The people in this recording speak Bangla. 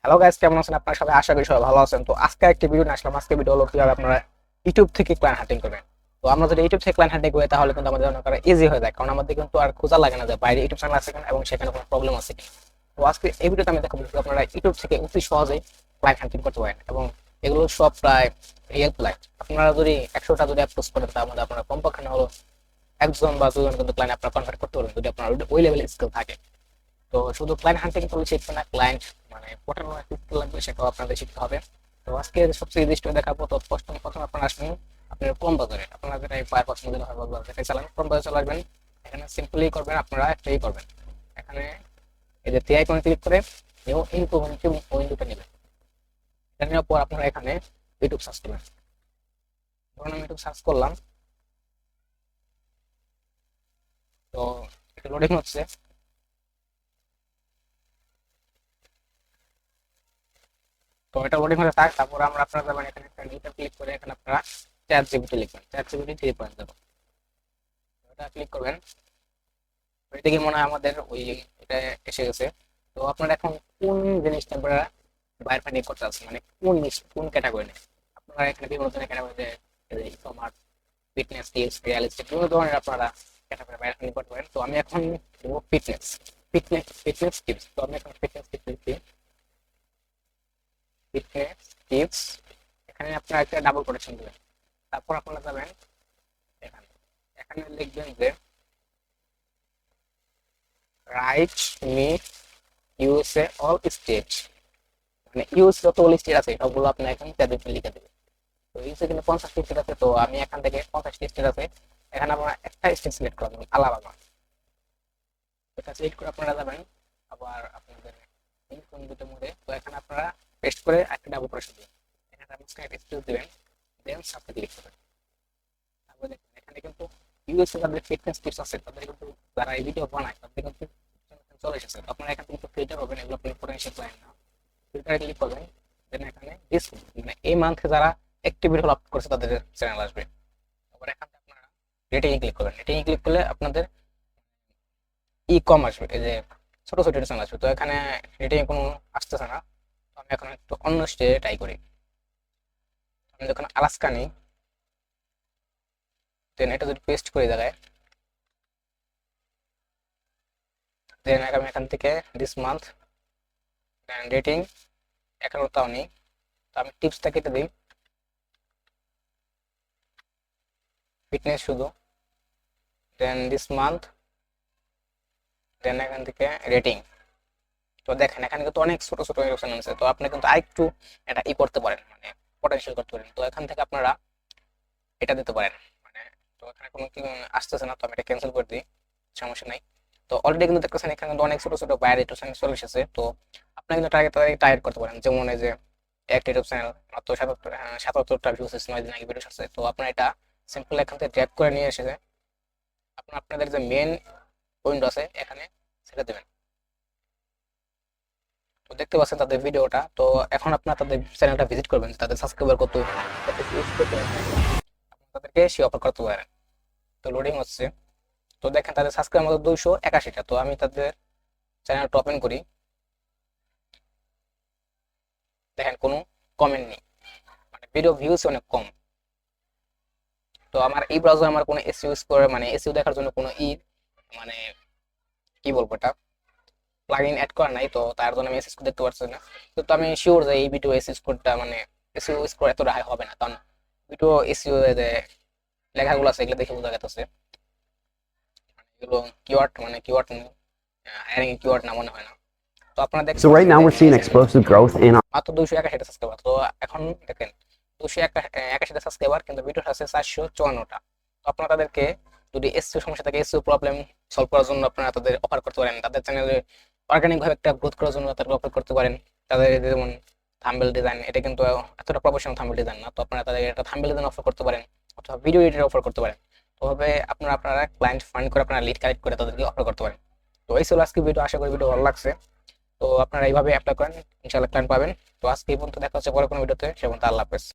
হ্যালো গাইস, কেমন আছেন আপনারা সবাই? আশা করি সবাই ভালো আছেন। তো আজকে একটা ভিডিও নিয়ে আসলাম। আজকে ভিডিও হলো কিভাবে আপনারা ইউটিউব থেকে ক্লায়েন্ট হান্টিং করবেন। তো আমরা যদি ইউটিউব থেকে ক্লায়েন্ট হান্টিং করি তাহলে কিন্তু আমাদের অনেক ইজি হয়ে যায়, কারণ আমাদের কিন্তু আর খোঁজা লাগে না যে বাইরে ইউটিউব চ্যানেল আছে কিনা এবং সেখানে কোনো প্রবলেম আছে কিনা। তো আজকে এই ভিডিওতে আমি দেখাবো যে আপনারা ইউটিউব থেকে অতি সহজেই ক্লায়েন্ট হান্টিং করতে পারেন, এবং এগুলো সব প্রায় রিয়েল ক্লায়েন্ট। আপনারা যদি 100টা যদি অ্যাপ্রোচ করেন তার মধ্যে আপনারা কমপক্ষে না হলো একজন বা দুজন কিন্তু ক্লায়েন্ট আপনারা কনভার্ট করতে পারবেন, যদি আপনার ওই লেভেলের স্কিল থাকে। তো শুধু ক্লায়েন্ট হান্টিং করলে শিখবে না, ক্লায়েন্ট মানে পটানোর একটা স্কিল লাগবে, সেটাও আপনাদের শিখতে হবে। তো আজকে সবচেয়ে ইজি স্টোরি দেখাবো। তো প্রথম আপনারা আসবেন আপনার ক্রোম বাজারে, আপনারা যেটা ফায়ারফক্স মোজিলা ফায়ারফক্স যেটাই চালান, ক্রোম বাজারে চলে আসবেন। এখানে সিম্পলি করবেন, আপনারা একটাই করবেন, এখানে এই যে থ্রি আইকনে ক্লিক করে নিউ ইনটু উইন্ডোটা নেবেন। এটা নেওয়ার পর আপনারা এখানে ইউটিউব সার্চ করবেন। ধরুন আমি ইউটিউব সার্চ করলাম, তো এটা লোডিং হচ্ছে। তো এটা লোডিং হতে থাক, তারপর আপনারা যাবেন এখানে একটা নিউতে ক্লিক করে এখানে আপনারা চ্যাট জিপিটি লিখবেন, চ্যাট জিপিটি 3.0 এটা ক্লিক করবেন। এদিকে মনে হয় আমাদের ওই এটা এসে গেছে। তো আপনারা এখন কোন জিনিসটা আপনারা বাইরে ফাইন্ডিং করতে চাচ্ছেন, মানে কোন ক্যাটাগরি নেই। আপনারা এখানে বিভিন্ন ধরনের ক্যাটাগরিতে e commerce, fitness tips, realistic বিভিন্ন ধরনের আপনারা ক্যাটাগরি বাইরে ফাইন্ডিং করতে পারেন। তো আমি এখন ফিটনেস ফিটনেস টিপস। তো আমি এখন ফিটনেস টিপস লিখছি, ফিটনেস টিপস। এখানে আপনারা একটা ডাবল কোটেশন দেবেন, তারপর আপনারা যাবেন এখানে, এখানে লিখবেন যে write me USA all state, মানে ইউএস যতগুলো স্টেট আছে সবগুলো আপনি এখন তাদের লিখে দেবেন। তো ইউএসএ কিন্তু 50টি স্টেট আছে, তো আমি এখান থেকে 50টি স্টেট আছে, এখানে আপনারা একটা স্টেট সিলেক্ট করবেন, আলাবামা। এটা সিলেক্ট করে আপনারা যাবেন আবার আপনাদের ইনফো দুটো মোডে। তো এখানে আপনারা পেস্ট করে একটা ডাবল অপারেশন দিবেন, এখানে আপনি স্ক্যান স্পেস দিবেন, দেন সাবমিট ক্লিক করবেন। তারপরে দেখুন এখানে কিন্তু ইউএসএ যাদের ফিটনেস টিপস আছে তাদের কিন্তু যারা এই ভিডিও বানায় তাদের কিন্তু চলে এসেছে। তো আপনারা এখান থেকে ফিল্টার হবেন, এগুলো আপনি পটেনশিয়াল ক্লায়েন্ট না, ফিল্টারে ক্লিক করবেন। দেন এখানে দিস মানে এই মান্থে যারা অ্যাক্টিভ ভিডিও আপলোড করেছে তাদের চ্যানেল আসবে। তারপর এখান থেকে আপনারা রেটিং ক্লিক করবেন, রেটিং ক্লিক করলে আপনাদের ই কম আসবে, এই যে ছোট ছোট চ্যানেল আসবে। তো এখানে রেটিং কোনো আসতেছে না, তো আমি এখন একটু অন্য স্টেজে ট্রাই করি। আমি যখন আলাস্কা নিই, দেন এটা যদি পেস্ট করে দেখায়, দেন আমি এখান থেকে দিস মান্থ রেটিং এখনো তাও নেই, তো আমি টিপসটা কেটে দিই, ফিটনেস শুধু, দেন দিস মান্থ, দেন এখান থেকে রেটিং। তো দেখেন এখানে কিন্তু অনেক ছোট ছোট চ্যানেল আছে, তো আপনি কিন্তু আরেকটু এটা করতে পারেন, মানে পটেনশিয়াল করতে পারেন। তো এখান থেকে আপনারা এটা দিতে পারেন, মানে তো এখানে কোনো কি আসতেছে না, তো আমি এটা ক্যান্সেল করে দিই, সমস্যা নাই। তো অলরেডি কিন্তু দেখতেছেন এখানে কিন্তু অনেক ছোট ছোট বাইরে ইউটিউব চ্যানেল চলে এসেছে। তো আপনি কিন্তু টার্গেট করতে পারেন, যেমন এই যে একটা ইউটিউব চ্যানেল মাত্র 77টা ভিউস এসেছে, 9 দিন আগে ভিডিও আসছে। তো আপনার এটা সিম্পল এখান থেকে ড্র্যাগ করে নিয়ে এসে আপনাদের যে মেন উইন্ডো আছে এখানে সেটা দেবেন। তো দেখতে পাচ্ছেন তাদের ভিডিওটা। তো এখন আপনার তাদের চ্যানেলটা ভিজিট করবেন, তাদের সাবস্ক্রাইবার কত, তাদেরকে সে অফার করতে পারেন। তো লোডিং হচ্ছে। তো দেখেন তাদের সাবস্ক্রাইবার মতো 281টা। তো আমি তাদের চ্যানেলটা ওপেন করি, দেখেন কোনো কমেন্ট নেই, মানে ভিডিও ভিউজ অনেক কম। তো আমার এই ব্রাউজার আমার কোনো এসইও ইউজ করে, মানে এসইও দেখার জন্য কোনো মানে কি বলবো এটা প্লাগইন অ্যাড করা নাই, তো তার জন্য আমি এসএস কোড দেখতে পাচ্ছি না। তো আমি শিওর যে এই ভিডিও এসএস কোডটা মানে এসইও স্কোর এত হাই হবে না, কারণ ভিডিও এসইও যে লেখাগুলো আছে এগুলো দেখে বোঝা যাচ্ছে এগুলো কিওয়ার্ড, মানে কিওয়ার্ড হায়ারিং কিওয়ার্ড না মনে হয় না। তো আপনারা দেখতে So right now we're seeing explosive growth in মাত্র 281 সাবস্ক্রাইবার। তো এখন দেখেন 281 সাবস্ক্রাইবার, কিন্তু ভিডিও আছে 454টা। তো আপনারা তাদেরকে যদি এসইও সমস্যা থাকে, এসইও প্রবলেম সলভ করার জন্য আপনারা তাদের অফার করতে পারেন, তাদের চ্যানেলে অর্গানিক ভাবে একটা গ্রোথ করার জন্য তাদেরকে অফার করতে পারেন। তাদের যেমন থাম্বনেল ডিজাইন, এটা কিন্তু এতটা প্রফেশনাল থাম্বনেল ডিজাইন না, তো আপনারা তাদের একটা থাম্বনেল ডিজাইন অফার করতে পারেন, অথবা ভিডিও এডিটর অফার করতে পারেন। তো ভাবে আপনারা ক্লায়েন্ট ফান্ড করে আপনারা লিড কালেক্ট করে তাদেরকে অফার করতে পারেন। তো এই ছিল আজকে ভিডিও, আশা করি ভিডিও ভালো লাগছে। তো আপনারা এইভাবে অ্যাপ্লাই করেন, ইনশাআল্লাহ ক্লায়েন্ট পাবেন। তো আজকে এই পর্যন্ত, দেখা হচ্ছে পরে কোনো ভিডিওতে, সে পর্যন্ত আল্লাহ হাফেজ।